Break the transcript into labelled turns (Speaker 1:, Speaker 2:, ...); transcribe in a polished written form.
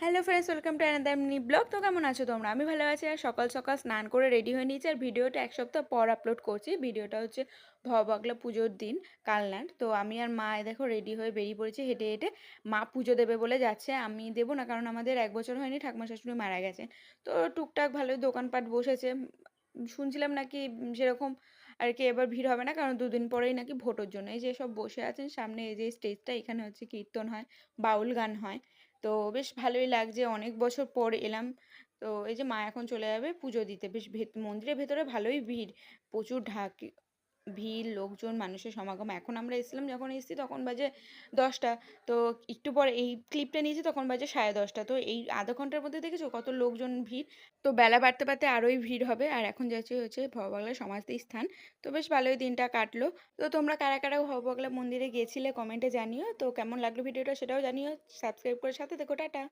Speaker 1: Hello friends, welcome to another mini blog. তো কেমন আছো তোমরা? আমি ভালো আছি। আর সকাল সকাল স্নান করে রেডি হয়ে নিয়েছি, আর ভিডিওটা এক সপ্তাহ পর আপলোড করছি। ভিডিওটা হচ্ছে ভবাগলা পুজোর দিন, কালনার। তো আমি আর মা দেখো রেডি হয়ে বেরিয়ে পড়েছি হেঁটে হেঁটে। মা পুজো দেবে বলে যাচ্ছে, আমি দেবো না, কারণ আমাদের 1 বছর হয়নি, ঠাকুমা শাশুড়ি মারা গেছেন। তো টুকটাক ভালোই দোকানপাট বসেছে। শুনছিলাম নাকি সেরকম আর কি এবার ভিড় হবে না, কারণ দুদিন পরেই নাকি ভোটের জন্য এই যে সব বসে আছেন সামনে, এই যে স্টেজটা, এখানে হচ্ছে কীর্তন হয়, বাউল গান হয়। তো বেশ ভালোই লাগছে, অনেক বছর পর এলাম। তো এই যে মা এখন চলে যাবে পুজো দিতে। বেশ মন্দিরের ভেতরে ভালোই ভিড়, প্রচুর ভিড়, লোকজন, মানুষের সমাগম। এখন আমরা এসেছিলাম, যখন এসেছি তখন বাজে 10টা। তো একটু পরে এই ক্লিপটা নিয়েছি, তখন বাজে 10:30। তো এই আধা ঘন্টার মধ্যে দেখেছো কত লোকজন, ভিড়। তো বেলা বাড়তে বাড়তে আরোই ভিড় হবে। আর এখন যাচ্ছি হচ্ছে ভববাগলা সমাধি স্থান। তো বেশ ভালোই দিনটা কাটলো। তো তোমরা কারা কারা ভববাগলা মন্দিরে গিয়েছিলে কমেন্টে জানিও। তো কেমন লাগলো ভিডিওটা সেটাও জানিও। সাবস্ক্রাইব করে সাথে দেখো। টাটা।